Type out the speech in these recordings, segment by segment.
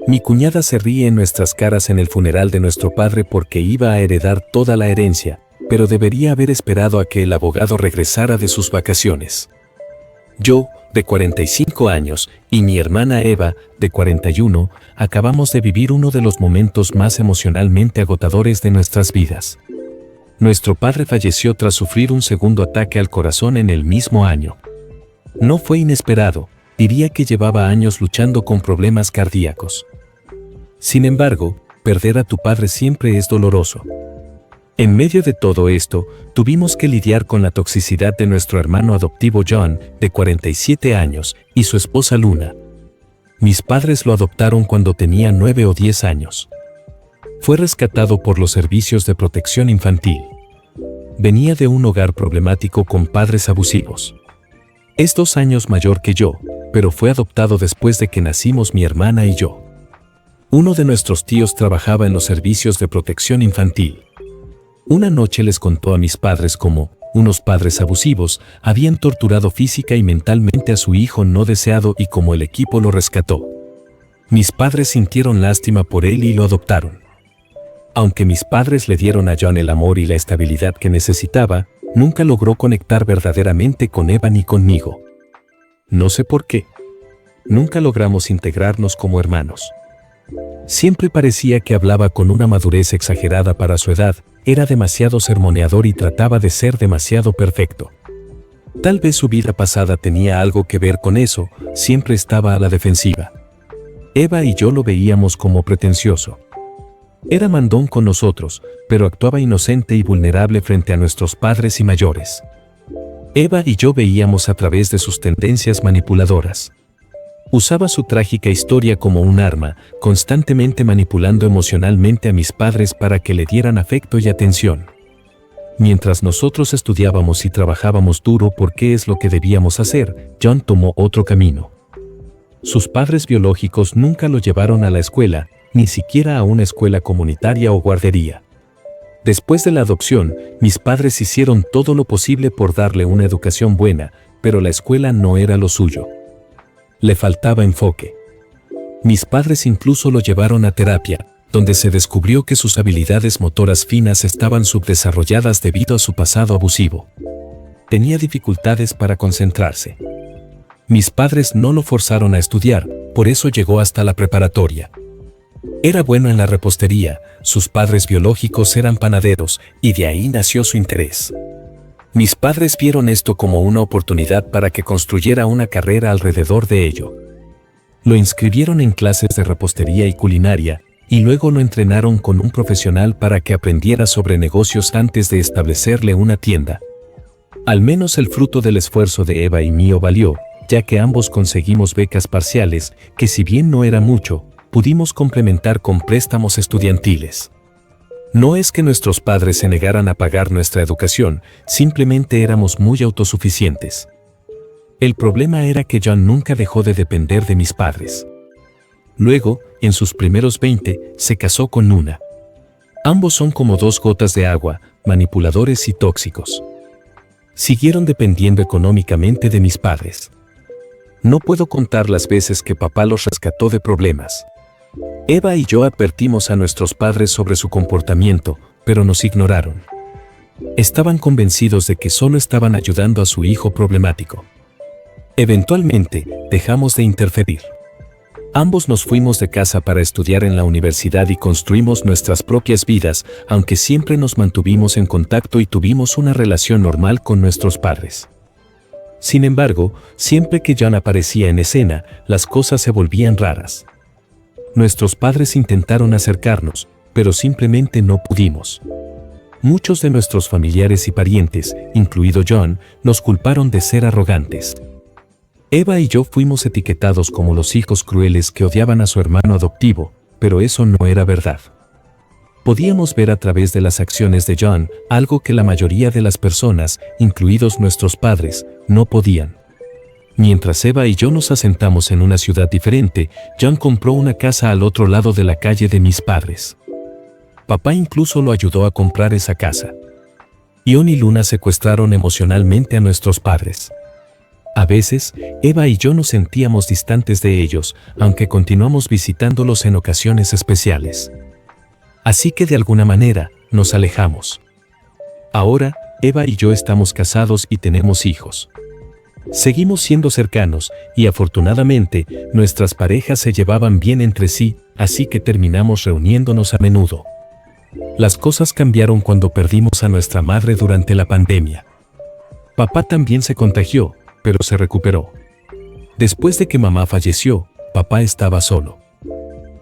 Mi cuñada se ríe en nuestras caras en el funeral de nuestro padre porque iba a heredar toda la herencia, pero debería haber esperado a que el abogado regresara de sus vacaciones. Yo, de 45 años, y mi hermana Eva, de 41, acabamos de vivir uno de los momentos más emocionalmente agotadores de nuestras vidas. Nuestro padre falleció tras sufrir un segundo ataque al corazón en el mismo año. No fue inesperado, diría que llevaba años luchando con problemas cardíacos. Sin embargo, perder a tu padre siempre es doloroso. En medio de todo esto, tuvimos que lidiar con la toxicidad de nuestro hermano adoptivo John, de 47 años, y su esposa Luna. Mis padres lo adoptaron cuando tenía 9 o 10 años. Fue rescatado por los servicios de protección infantil. Venía de un hogar problemático con padres abusivos. Es 2 años mayor que yo, pero fue adoptado después de que nacimos mi hermana y yo. Uno de nuestros tíos trabajaba en los servicios de protección infantil. Una noche les contó a mis padres cómo unos padres abusivos habían torturado física y mentalmente a su hijo no deseado y cómo el equipo lo rescató. Mis padres sintieron lástima por él y lo adoptaron. Aunque mis padres le dieron a John el amor y la estabilidad que necesitaba, nunca logró conectar verdaderamente con Eva ni conmigo. No sé por qué. Nunca logramos integrarnos como hermanos. Siempre parecía que hablaba con una madurez exagerada para su edad, era demasiado sermoneador y trataba de ser demasiado perfecto. Tal vez su vida pasada tenía algo que ver con eso, siempre estaba a la defensiva. Eva y yo lo veíamos como pretencioso. Era mandón con nosotros, pero actuaba inocente y vulnerable frente a nuestros padres y mayores. Eva y yo veíamos a través de sus tendencias manipuladoras. Usaba su trágica historia como un arma, constantemente manipulando emocionalmente a mis padres para que le dieran afecto y atención. Mientras nosotros estudiábamos y trabajábamos duro por qué es lo que debíamos hacer, John tomó otro camino. Sus padres biológicos nunca lo llevaron a la escuela, ni siquiera a una escuela comunitaria o guardería. Después de la adopción, mis padres hicieron todo lo posible por darle una educación buena, pero la escuela no era lo suyo. Le faltaba enfoque. Mis padres incluso lo llevaron a terapia, donde se descubrió que sus habilidades motoras finas estaban subdesarrolladas debido a su pasado abusivo. Tenía dificultades para concentrarse. Mis padres no lo forzaron a estudiar, por eso llegó hasta la preparatoria. Era bueno en la repostería, sus padres biológicos eran panaderos, y de ahí nació su interés. Mis padres vieron esto como una oportunidad para que construyera una carrera alrededor de ello. Lo inscribieron en clases de repostería y culinaria, y luego lo entrenaron con un profesional para que aprendiera sobre negocios antes de establecerle una tienda. Al menos el fruto del esfuerzo de Eva y mío valió, ya que ambos conseguimos becas parciales, que si bien no era mucho, pudimos complementar con préstamos estudiantiles. No es que nuestros padres se negaran a pagar nuestra educación, simplemente éramos muy autosuficientes. El problema era que John nunca dejó de depender de mis padres. Luego, en sus primeros 20, se casó con Luna. Ambos son como 2 gotas de agua, manipuladores y tóxicos. Siguieron dependiendo económicamente de mis padres. No puedo contar las veces que papá los rescató de problemas. Eva y yo advertimos a nuestros padres sobre su comportamiento, pero nos ignoraron. Estaban convencidos de que solo estaban ayudando a su hijo problemático. Eventualmente, dejamos de interferir. Ambos nos fuimos de casa para estudiar en la universidad y construimos nuestras propias vidas, aunque siempre nos mantuvimos en contacto y tuvimos una relación normal con nuestros padres. Sin embargo, siempre que John aparecía en escena, las cosas se volvían raras. Nuestros padres intentaron acercarnos, pero simplemente no pudimos. Muchos de nuestros familiares y parientes, incluido John, nos culparon de ser arrogantes. Eva y yo fuimos etiquetados como los hijos crueles que odiaban a su hermano adoptivo, pero eso no era verdad. Podíamos ver a través de las acciones de John algo que la mayoría de las personas, incluidos nuestros padres, no podían. Mientras Eva y yo nos asentamos en una ciudad diferente, John compró una casa al otro lado de la calle de mis padres. Papá incluso lo ayudó a comprar esa casa. John y Luna secuestraron emocionalmente a nuestros padres. A veces, Eva y yo nos sentíamos distantes de ellos, aunque continuamos visitándolos en ocasiones especiales. Así que de alguna manera, nos alejamos. Ahora, Eva y yo estamos casados y tenemos hijos. Seguimos siendo cercanos, y afortunadamente, nuestras parejas se llevaban bien entre sí, así que terminamos reuniéndonos a menudo. Las cosas cambiaron cuando perdimos a nuestra madre durante la pandemia. Papá también se contagió, pero se recuperó. Después de que mamá falleció, papá estaba solo.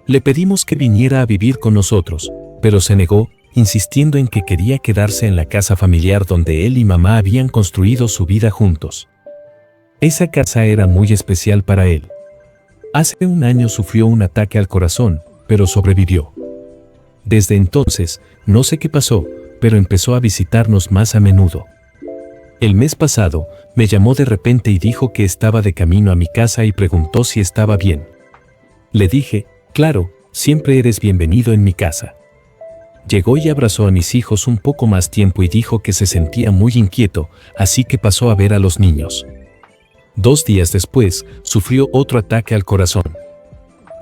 Le pedimos que viniera a vivir con nosotros, pero se negó, insistiendo en que quería quedarse en la casa familiar donde él y mamá habían construido su vida juntos. Esa casa era muy especial para él. Hace un año sufrió un ataque al corazón, pero sobrevivió. Desde entonces, no sé qué pasó, pero empezó a visitarnos más a menudo. El mes pasado, me llamó de repente y dijo que estaba de camino a mi casa y preguntó si estaba bien. Le dije, claro, siempre eres bienvenido en mi casa. Llegó y abrazó a mis hijos un poco más tiempo y dijo que se sentía muy inquieto, así que pasó a ver a los niños. 2 días después, sufrió otro ataque al corazón.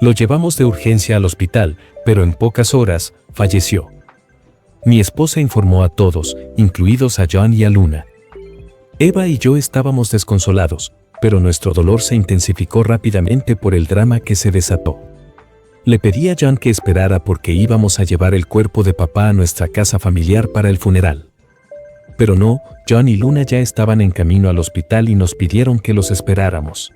Lo llevamos de urgencia al hospital, pero en pocas horas, falleció. Mi esposa informó a todos, incluidos a John y a Luna. Eva y yo estábamos desconsolados, pero nuestro dolor se intensificó rápidamente por el drama que se desató. Le pedí a John que esperara porque íbamos a llevar el cuerpo de papá a nuestra casa familiar para el funeral. Pero no, John y Luna ya estaban en camino al hospital y nos pidieron que los esperáramos.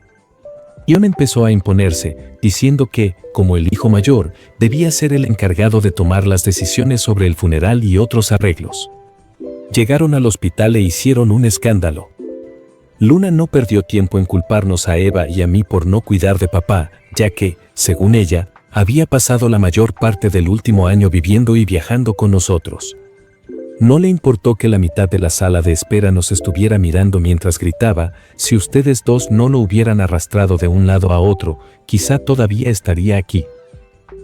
John empezó a imponerse, diciendo que, como el hijo mayor, debía ser el encargado de tomar las decisiones sobre el funeral y otros arreglos. Llegaron al hospital e hicieron un escándalo. Luna no perdió tiempo en culparnos a Eva y a mí por no cuidar de papá, ya que, según ella, había pasado la mayor parte del último año viviendo y viajando con nosotros. No le importó que la mitad de la sala de espera nos estuviera mirando mientras gritaba, si ustedes dos no lo hubieran arrastrado de un lado a otro, quizá todavía estaría aquí.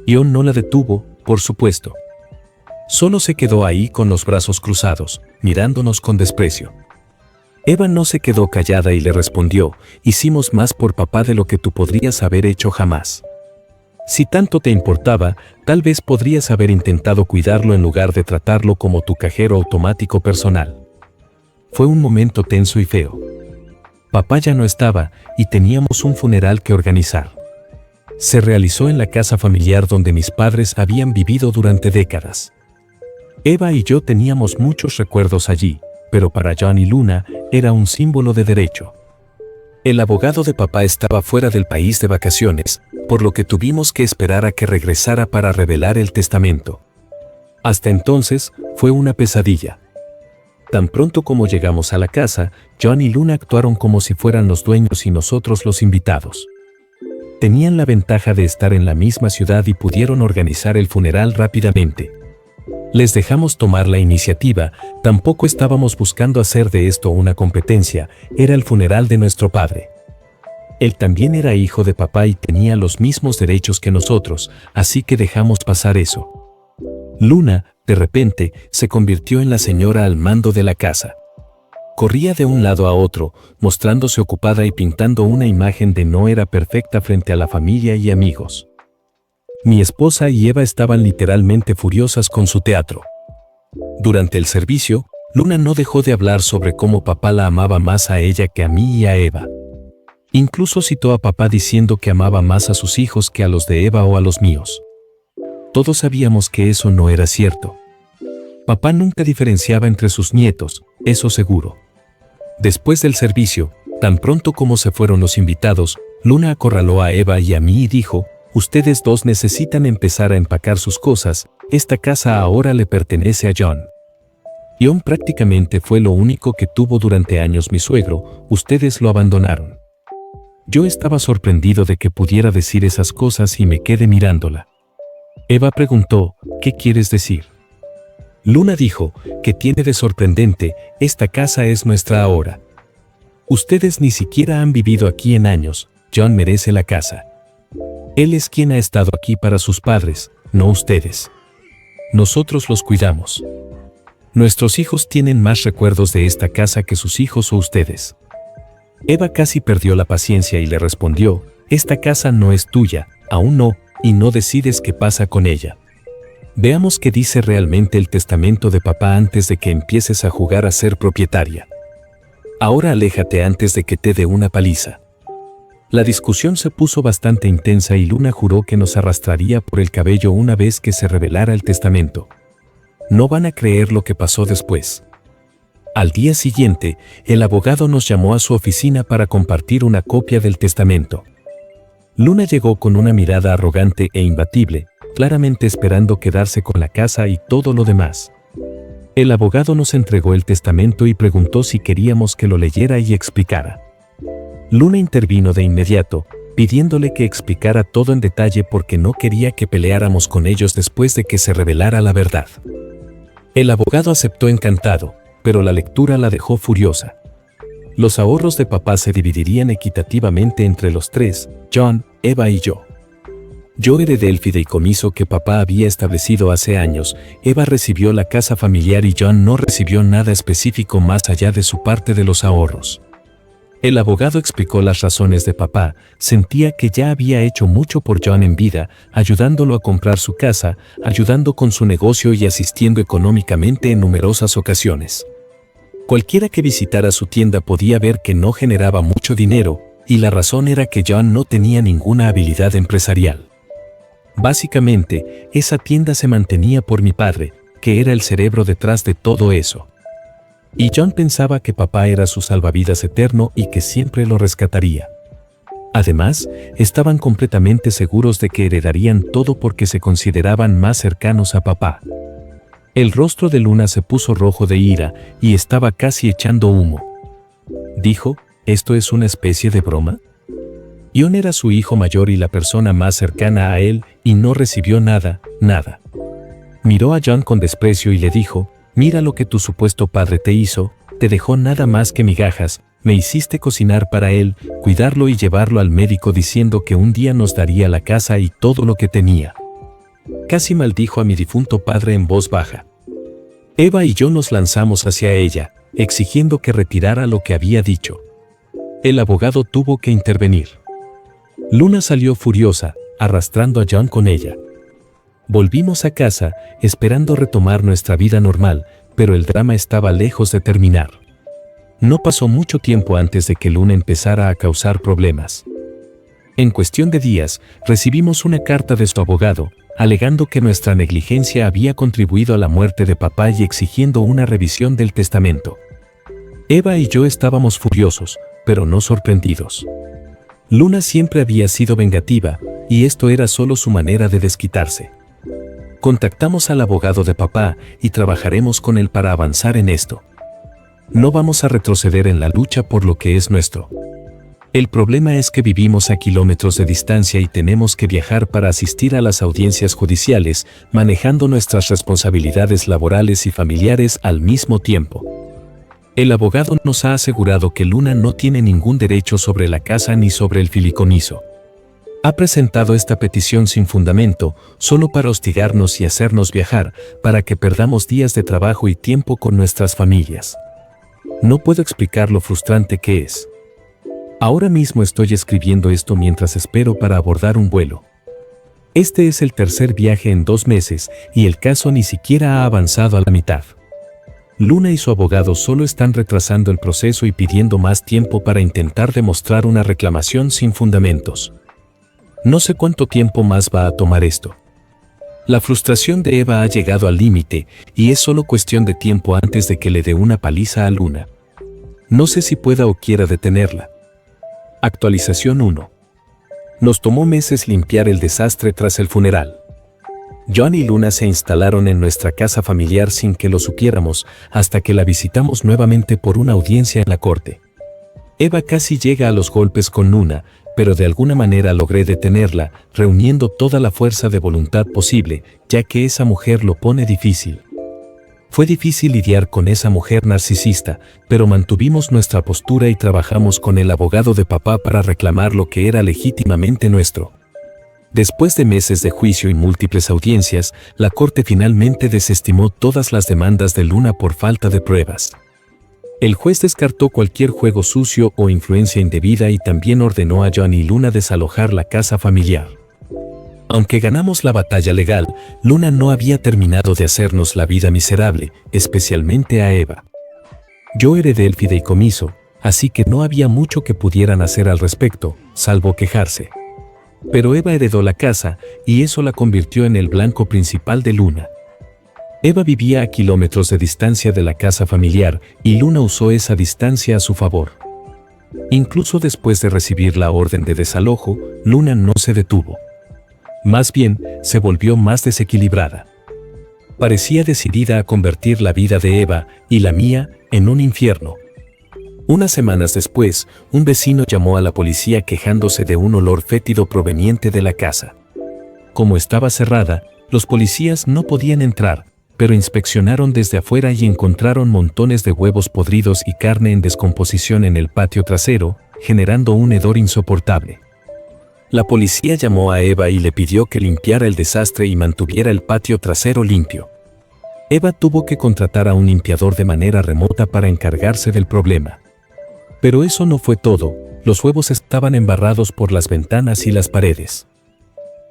John no la detuvo, por supuesto. Solo se quedó ahí con los brazos cruzados, mirándonos con desprecio. Eva no se quedó callada y le respondió, hicimos más por papá de lo que tú podrías haber hecho jamás. Si tanto te importaba, tal vez podrías haber intentado cuidarlo en lugar de tratarlo como tu cajero automático personal. Fue un momento tenso y feo. Papá ya no estaba y teníamos un funeral que organizar. Se realizó en la casa familiar donde mis padres habían vivido durante décadas. Eva y yo teníamos muchos recuerdos allí, pero para John y Luna era un símbolo de derecho. El abogado de papá estaba fuera del país de vacaciones, por lo que tuvimos que esperar a que regresara para revelar el testamento. Hasta entonces, fue una pesadilla. Tan pronto como llegamos a la casa, John y Luna actuaron como si fueran los dueños y nosotros los invitados. Tenían la ventaja de estar en la misma ciudad y pudieron organizar el funeral rápidamente. Les dejamos tomar la iniciativa, tampoco estábamos buscando hacer de esto una competencia, era el funeral de nuestro padre. Él también era hijo de papá y tenía los mismos derechos que nosotros, así que dejamos pasar eso. Luna, de repente, se convirtió en la señora al mando de la casa. Corría de un lado a otro, mostrándose ocupada y pintando una imagen de no era perfecta frente a la familia y amigos. Mi esposa y Eva estaban literalmente furiosas con su teatro. Durante el servicio, Luna no dejó de hablar sobre cómo papá la amaba más a ella que a mí y a Eva. Incluso citó a papá diciendo que amaba más a sus hijos que a los de Eva o a los míos. Todos sabíamos que eso no era cierto. Papá nunca diferenciaba entre sus nietos, eso seguro. Después del servicio, tan pronto como se fueron los invitados, Luna acorraló a Eva y a mí y dijo, ustedes dos necesitan empezar a empacar sus cosas, esta casa ahora le pertenece a John. John prácticamente fue lo único que tuvo durante años mi suegro, ustedes lo abandonaron. Yo estaba sorprendido de que pudiera decir esas cosas y me quedé mirándola. Eva preguntó, ¿qué quieres decir? Luna dijo, ¿qué tiene de sorprendente? Esta casa es nuestra ahora. Ustedes ni siquiera han vivido aquí en años, John merece la casa. Él es quien ha estado aquí para sus padres, no ustedes. Nosotros los cuidamos. Nuestros hijos tienen más recuerdos de esta casa que sus hijos o ustedes. Eva casi perdió la paciencia y le respondió: esta casa no es tuya, aún no, y no decides qué pasa con ella. Veamos qué dice realmente el testamento de papá antes de que empieces a jugar a ser propietaria. Ahora aléjate antes de que te dé una paliza. La discusión se puso bastante intensa y Luna juró que nos arrastraría por el cabello una vez que se revelara el testamento. No van a creer lo que pasó después. Al día siguiente, el abogado nos llamó a su oficina para compartir una copia del testamento. Luna llegó con una mirada arrogante e imbatible, claramente esperando quedarse con la casa y todo lo demás. El abogado nos entregó el testamento y preguntó si queríamos que lo leyera y explicara. Luna intervino de inmediato, pidiéndole que explicara todo en detalle porque no quería que peleáramos con ellos después de que se revelara la verdad. El abogado aceptó encantado, pero la lectura la dejó furiosa. Los ahorros de papá se dividirían equitativamente entre los tres, John, Eva y yo. Yo heredé el fideicomiso que papá había establecido hace años, Eva recibió la casa familiar y John no recibió nada específico más allá de su parte de los ahorros. El abogado explicó las razones de papá, sentía que ya había hecho mucho por John en vida, ayudándolo a comprar su casa, ayudando con su negocio y asistiendo económicamente en numerosas ocasiones. Cualquiera que visitara su tienda podía ver que no generaba mucho dinero, y la razón era que John no tenía ninguna habilidad empresarial. Básicamente, esa tienda se mantenía por mi padre, que era el cerebro detrás de todo eso. Y John pensaba que papá era su salvavidas eterno y que siempre lo rescataría. Además, estaban completamente seguros de que heredarían todo porque se consideraban más cercanos a papá. El rostro de Luna se puso rojo de ira y estaba casi echando humo. Dijo: ¿esto es una especie de broma? John era su hijo mayor y la persona más cercana a él, y no recibió nada. Miró a John con desprecio y le dijo: mira lo que tu supuesto padre te hizo, te dejó nada más que migajas, me hiciste cocinar para él, cuidarlo y llevarlo al médico diciendo que un día nos daría la casa y todo lo que tenía. Casi maldijo a mi difunto padre en voz baja. Eva y yo nos lanzamos hacia ella, exigiendo que retirara lo que había dicho. El abogado tuvo que intervenir. Luna salió furiosa, arrastrando a John con ella. Volvimos a casa, esperando retomar nuestra vida normal, pero el drama estaba lejos de terminar. No pasó mucho tiempo antes de que Luna empezara a causar problemas. En cuestión de días, recibimos una carta de su abogado, alegando que nuestra negligencia había contribuido a la muerte de papá y exigiendo una revisión del testamento. Eva y yo estábamos furiosos, pero no sorprendidos. Luna siempre había sido vengativa, y esto era solo su manera de desquitarse. Contactamos al abogado de papá y trabajaremos con él para avanzar en esto. No vamos a retroceder en la lucha por lo que es nuestro. El problema es que vivimos a kilómetros de distancia y tenemos que viajar para asistir a las audiencias judiciales, manejando nuestras responsabilidades laborales y familiares al mismo tiempo. El abogado nos ha asegurado que Luna no tiene ningún derecho sobre la casa ni sobre el fideicomiso. Ha presentado esta petición sin fundamento, solo para hostigarnos y hacernos viajar, para que perdamos días de trabajo y tiempo con nuestras familias. No puedo explicar lo frustrante que es. Ahora mismo estoy escribiendo esto mientras espero para abordar un vuelo. Este es el tercer viaje en 2 meses y el caso ni siquiera ha avanzado a la mitad. Luna y su abogado solo están retrasando el proceso y pidiendo más tiempo para intentar demostrar una reclamación sin fundamentos. No sé cuánto tiempo más va a tomar esto. La frustración de Eva ha llegado al límite y es solo cuestión de tiempo antes de que le dé una paliza a Luna. No sé si pueda o quiera detenerla. Actualización 1. Nos tomó meses limpiar el desastre tras el funeral. John y Luna se instalaron en nuestra casa familiar sin que lo supiéramos hasta que la visitamos nuevamente por una audiencia en la corte. Eva casi llega a los golpes con Luna, pero de alguna manera logré detenerla, reuniendo toda la fuerza de voluntad posible, ya que esa mujer lo pone difícil. Fue difícil lidiar con esa mujer narcisista, pero mantuvimos nuestra postura y trabajamos con el abogado de papá para reclamar lo que era legítimamente nuestro. Después de meses de juicio y múltiples audiencias, la corte finalmente desestimó todas las demandas de Luna por falta de pruebas. El juez descartó cualquier juego sucio o influencia indebida y también ordenó a John y Luna desalojar la casa familiar. Aunque ganamos la batalla legal, Luna no había terminado de hacernos la vida miserable, especialmente a Eva. Yo heredé el fideicomiso, así que no había mucho que pudieran hacer al respecto, salvo quejarse. Pero Eva heredó la casa, y eso la convirtió en el blanco principal de Luna. Eva vivía a kilómetros de distancia de la casa familiar, y Luna usó esa distancia a su favor. Incluso después de recibir la orden de desalojo, Luna no se detuvo. Más bien, se volvió más desequilibrada. Parecía decidida a convertir la vida de Eva, y la mía, en un infierno. Unas semanas después, un vecino llamó a la policía quejándose de un olor fétido proveniente de la casa. Como estaba cerrada, los policías no podían entrar, pero inspeccionaron desde afuera y encontraron montones de huevos podridos y carne en descomposición en el patio trasero, generando un hedor insoportable. La policía llamó a Eva y le pidió que limpiara el desastre y mantuviera el patio trasero limpio. Eva tuvo que contratar a un limpiador de manera remota para encargarse del problema. Pero eso no fue todo, los huevos estaban embarrados por las ventanas y las paredes.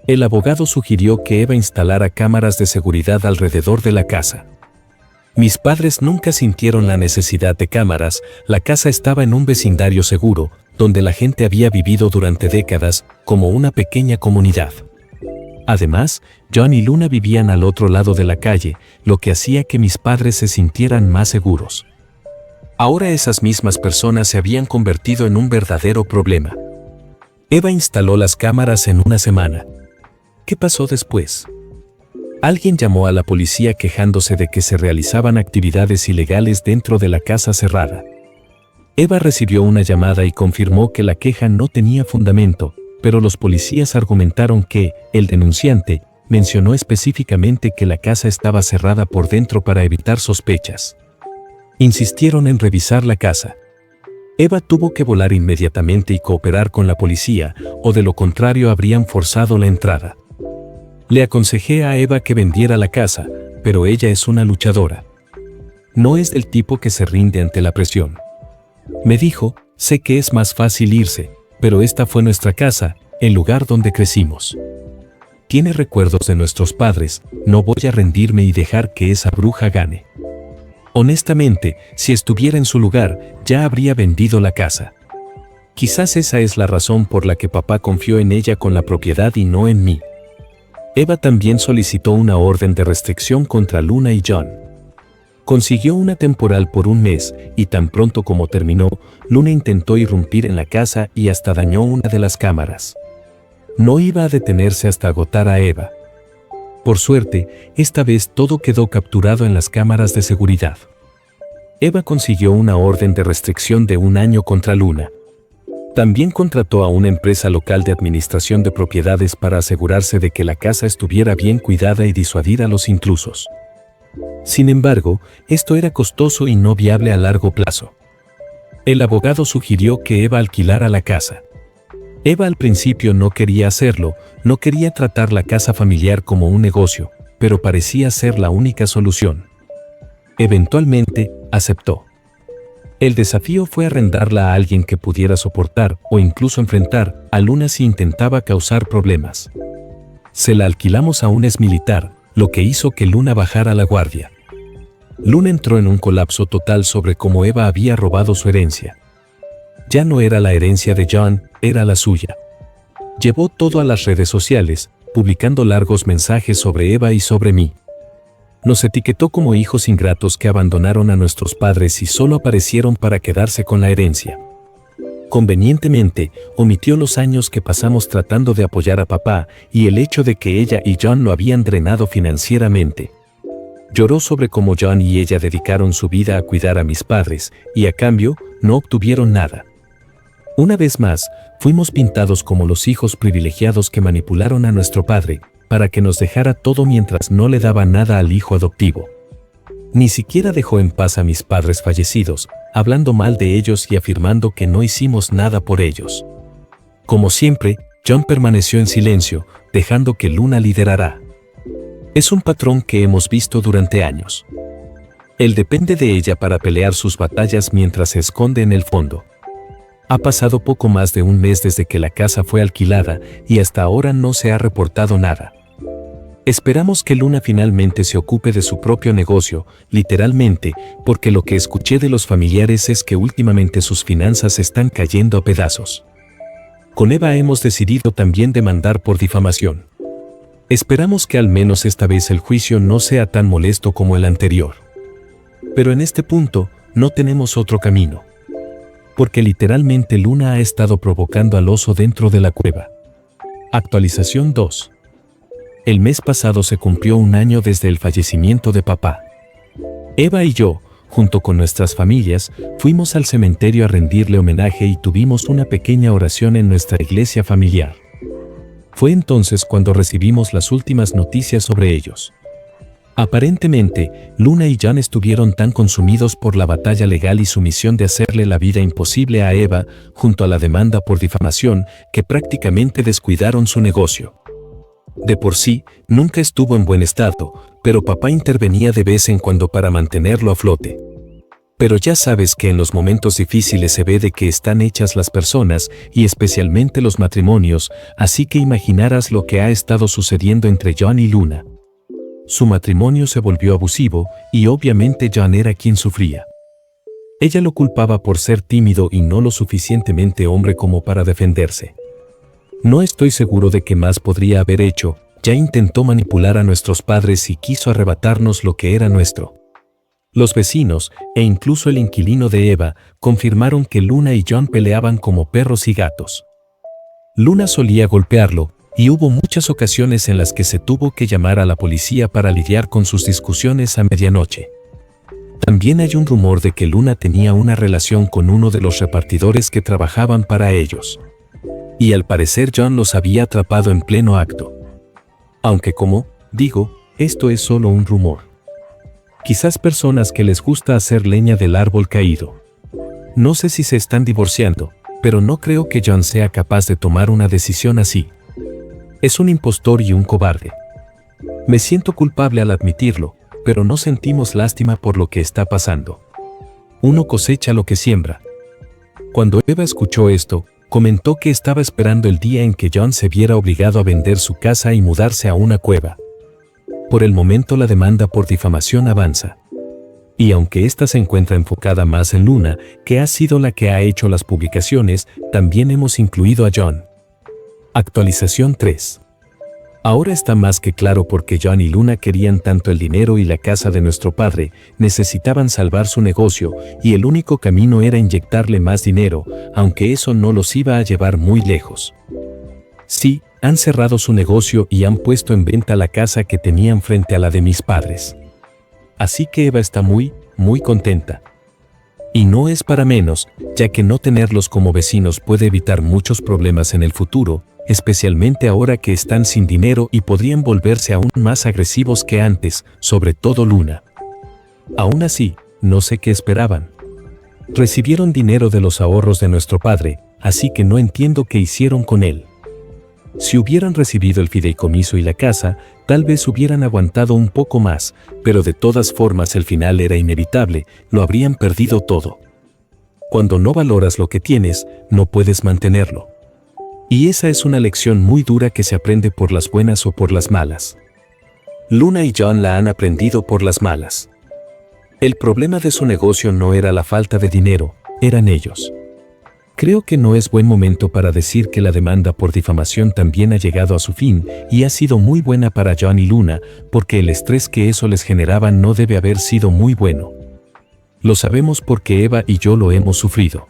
El abogado sugirió que Eva instalara cámaras de seguridad alrededor de la casa. Mis padres nunca sintieron la necesidad de cámaras, la casa estaba en un vecindario seguro, donde la gente había vivido durante décadas, como una pequeña comunidad. Además, John y Luna vivían al otro lado de la calle, lo que hacía que mis padres se sintieran más seguros. Ahora esas mismas personas se habían convertido en un verdadero problema. Eva instaló las cámaras en una semana. ¿Qué pasó después? Alguien llamó a la policía quejándose de que se realizaban actividades ilegales dentro de la casa cerrada. Eva recibió una llamada y confirmó que la queja no tenía fundamento, pero los policías argumentaron que el denunciante mencionó específicamente que la casa estaba cerrada por dentro para evitar sospechas. Insistieron en revisar la casa. Eva tuvo que volar inmediatamente y cooperar con la policía, o de lo contrario habrían forzado la entrada. Le aconsejé a Eva que vendiera la casa, pero ella es una luchadora. No es del tipo que se rinde ante la presión. Me dijo, sé que es más fácil irse, pero esta fue nuestra casa, el lugar donde crecimos. Tiene recuerdos de nuestros padres, no voy a rendirme y dejar que esa bruja gane. Honestamente, si estuviera en su lugar, ya habría vendido la casa. Quizás esa es la razón por la que papá confió en ella con la propiedad y no en mí. Eva también solicitó una orden de restricción contra Luna y John. Consiguió una temporal por un mes, y tan pronto como terminó, Luna intentó irrumpir en la casa y hasta dañó una de las cámaras. No iba a detenerse hasta agotar a Eva. Por suerte, esta vez todo quedó capturado en las cámaras de seguridad. Eva consiguió una orden de restricción de 1 año contra Luna. También contrató a una empresa local de administración de propiedades para asegurarse de que la casa estuviera bien cuidada y disuadir a los intrusos. Sin embargo, esto era costoso y no viable a largo plazo. El abogado sugirió que Eva alquilara la casa. Eva al principio no quería hacerlo, no quería tratar la casa familiar como un negocio, pero parecía ser la única solución. Eventualmente, aceptó. El desafío fue arrendarla a alguien que pudiera soportar o incluso enfrentar a Luna si intentaba causar problemas. Se la alquilamos a un exmilitar, lo que hizo que Luna bajara la guardia. Luna entró en un colapso total sobre cómo Eva había robado su herencia. Ya no era la herencia de John, era la suya. Llevó todo a las redes sociales, publicando largos mensajes sobre Eva y sobre mí. Nos etiquetó como hijos ingratos que abandonaron a nuestros padres y solo aparecieron para quedarse con la herencia. Convenientemente, omitió los años que pasamos tratando de apoyar a papá y el hecho de que ella y John lo habían drenado financieramente. Lloró sobre cómo John y ella dedicaron su vida a cuidar a mis padres y a cambio, no obtuvieron nada. Una vez más, fuimos pintados como los hijos privilegiados que manipularon a nuestro padre para que nos dejara todo mientras no le daba nada al hijo adoptivo. Ni siquiera dejó en paz a mis padres fallecidos, hablando mal de ellos y afirmando que no hicimos nada por ellos. Como siempre, John permaneció en silencio, dejando que Luna liderara. Es un patrón que hemos visto durante años. Él depende de ella para pelear sus batallas mientras se esconde en el fondo. Ha pasado poco más de un mes desde que la casa fue alquilada y hasta ahora no se ha reportado nada. Esperamos que Luna finalmente se ocupe de su propio negocio, literalmente, porque lo que escuché de los familiares es que últimamente sus finanzas están cayendo a pedazos. Con Eva hemos decidido también demandar por difamación. Esperamos que al menos esta vez el juicio no sea tan molesto como el anterior. Pero en este punto, no tenemos otro camino. Porque literalmente Luna ha estado provocando al oso dentro de la cueva. Actualización 2. El mes pasado se cumplió un año desde el fallecimiento de papá. Eva y yo, junto con nuestras familias, fuimos al cementerio a rendirle homenaje y tuvimos una pequeña oración en nuestra iglesia familiar. Fue entonces cuando recibimos las últimas noticias sobre ellos. Aparentemente, Luna y John estuvieron tan consumidos por la batalla legal y su misión de hacerle la vida imposible a Eva, junto a la demanda por difamación, que prácticamente descuidaron su negocio. De por sí, nunca estuvo en buen estado, pero papá intervenía de vez en cuando para mantenerlo a flote. Pero ya sabes que en los momentos difíciles se ve de qué están hechas las personas y especialmente los matrimonios, así que imaginarás lo que ha estado sucediendo entre John y Luna. Su matrimonio se volvió abusivo y obviamente John era quien sufría. Ella lo culpaba por ser tímido y no lo suficientemente hombre como para defenderse. No estoy seguro de qué más podría haber hecho, ya intentó manipular a nuestros padres y quiso arrebatarnos lo que era nuestro. Los vecinos, e incluso el inquilino de Eva, confirmaron que Luna y John peleaban como perros y gatos. Luna solía golpearlo, y hubo muchas ocasiones en las que se tuvo que llamar a la policía para lidiar con sus discusiones a medianoche. También hay un rumor de que Luna tenía una relación con uno de los repartidores que trabajaban para ellos. Y al parecer John los había atrapado en pleno acto. Aunque como, digo, esto es solo un rumor. Quizás personas que les gusta hacer leña del árbol caído. No sé si se están divorciando, pero no creo que John sea capaz de tomar una decisión así. Es un impostor y un cobarde. Me siento culpable al admitirlo, pero no sentimos lástima por lo que está pasando. Uno cosecha lo que siembra. Cuando Eva escuchó esto, comentó que estaba esperando el día en que John se viera obligado a vender su casa y mudarse a una cueva. Por el momento la demanda por difamación avanza. Y aunque esta se encuentra enfocada más en Luna, que ha sido la que ha hecho las publicaciones, también hemos incluido a John. Actualización 3. Ahora está más que claro por qué John y Luna querían tanto el dinero y la casa de nuestro padre, necesitaban salvar su negocio, y el único camino era inyectarle más dinero, aunque eso no los iba a llevar muy lejos. Sí, han cerrado su negocio y han puesto en venta la casa que tenían frente a la de mis padres. Así que Eva está muy contenta. Y no es para menos, ya que no tenerlos como vecinos puede evitar muchos problemas en el futuro, especialmente ahora que están sin dinero y podrían volverse aún más agresivos que antes, sobre todo Luna. Aún así, no sé qué esperaban. Recibieron dinero de los ahorros de nuestro padre, así que no entiendo qué hicieron con él. Si hubieran recibido el fideicomiso y la casa, tal vez hubieran aguantado un poco más, pero de todas formas el final era inevitable, lo habrían perdido todo. Cuando no valoras lo que tienes, no puedes mantenerlo. Y esa es una lección muy dura que se aprende por las buenas o por las malas. Luna y John la han aprendido por las malas. El problema de su negocio no era la falta de dinero, eran ellos. Creo que no es buen momento para decir que la demanda por difamación también ha llegado a su fin y ha sido muy buena para John y Luna, porque el estrés que eso les generaba no debe haber sido muy bueno. Lo sabemos porque Eva y yo lo hemos sufrido.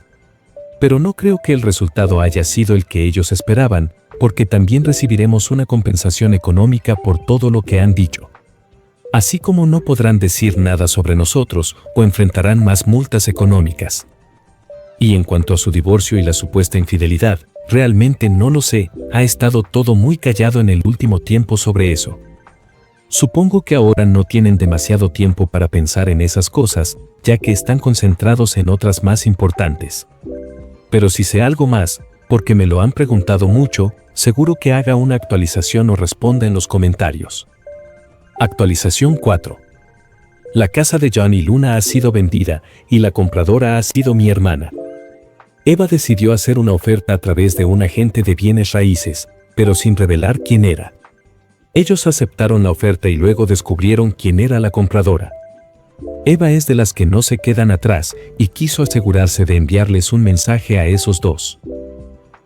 Pero no creo que el resultado haya sido el que ellos esperaban, porque también recibiremos una compensación económica por todo lo que han dicho. Así como no podrán decir nada sobre nosotros o enfrentarán más multas económicas. Y en cuanto a su divorcio y la supuesta infidelidad, realmente no lo sé, ha estado todo muy callado en el último tiempo sobre eso. Supongo que ahora no tienen demasiado tiempo para pensar en esas cosas, ya que están concentrados en otras más importantes. Pero si sé algo más, porque me lo han preguntado mucho, seguro que haga una actualización o responda en los comentarios. Actualización 4. La casa de John y Luna ha sido vendida y la compradora ha sido mi hermana. Eva decidió hacer una oferta a través de un agente de bienes raíces, pero sin revelar quién era. Ellos aceptaron la oferta y luego descubrieron quién era la compradora. Eva es de las que no se quedan atrás y quiso asegurarse de enviarles un mensaje a esos dos.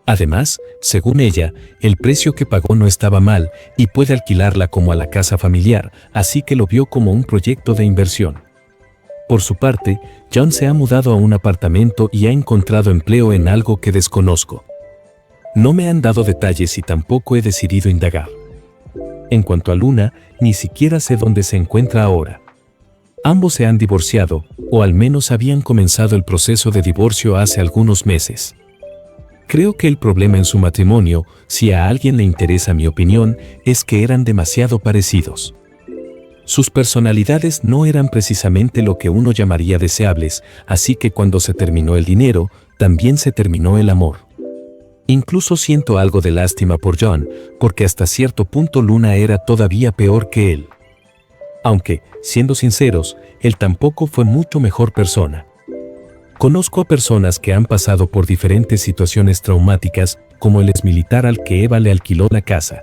Además, según ella, el precio que pagó no estaba mal y puede alquilarla como a la casa familiar, así que lo vio como un proyecto de inversión. Por su parte, John se ha mudado a un apartamento y ha encontrado empleo en algo que desconozco. No me han dado detalles y tampoco he decidido indagar. En cuanto a Luna, ni siquiera sé dónde se encuentra ahora. Ambos se han divorciado, o al menos habían comenzado el proceso de divorcio hace algunos meses. Creo que el problema en su matrimonio, si a alguien le interesa mi opinión, es que eran demasiado parecidos. Sus personalidades no eran precisamente lo que uno llamaría deseables, así que cuando se terminó el dinero, también se terminó el amor. Incluso siento algo de lástima por John, porque hasta cierto punto Luna era todavía peor que él. Aunque, siendo sinceros, él tampoco fue mucho mejor persona. Conozco a personas que han pasado por diferentes situaciones traumáticas, como el exmilitar al que Eva le alquiló la casa.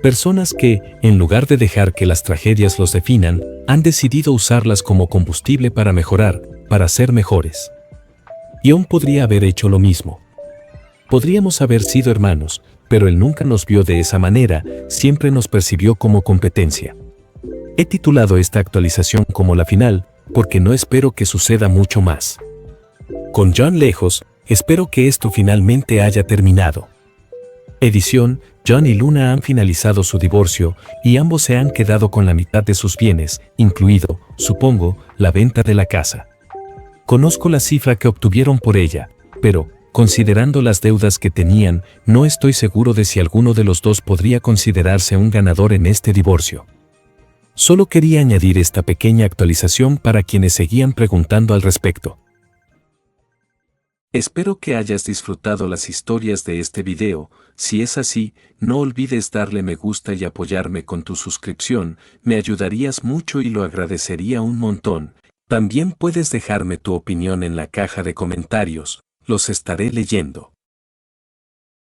Personas que, en lugar de dejar que las tragedias los definan, han decidido usarlas como combustible para mejorar, para ser mejores. John podría haber hecho lo mismo. Podríamos haber sido hermanos, pero él nunca nos vio de esa manera, siempre nos percibió como competencia. He titulado esta actualización como la final, porque no espero que suceda mucho más. Con John lejos, espero que esto finalmente haya terminado. Edición: John y Luna han finalizado su divorcio y ambos se han quedado con la mitad de sus bienes, incluido, supongo, la venta de la casa. Conozco la cifra que obtuvieron por ella, pero, considerando las deudas que tenían, no estoy seguro de si alguno de los dos podría considerarse un ganador en este divorcio. Solo quería añadir esta pequeña actualización para quienes seguían preguntando al respecto. Espero que hayas disfrutado las historias de este video. Si es así, no olvides darle me gusta y apoyarme con tu suscripción, me ayudarías mucho y lo agradecería un montón. También puedes dejarme tu opinión en la caja de comentarios, los estaré leyendo.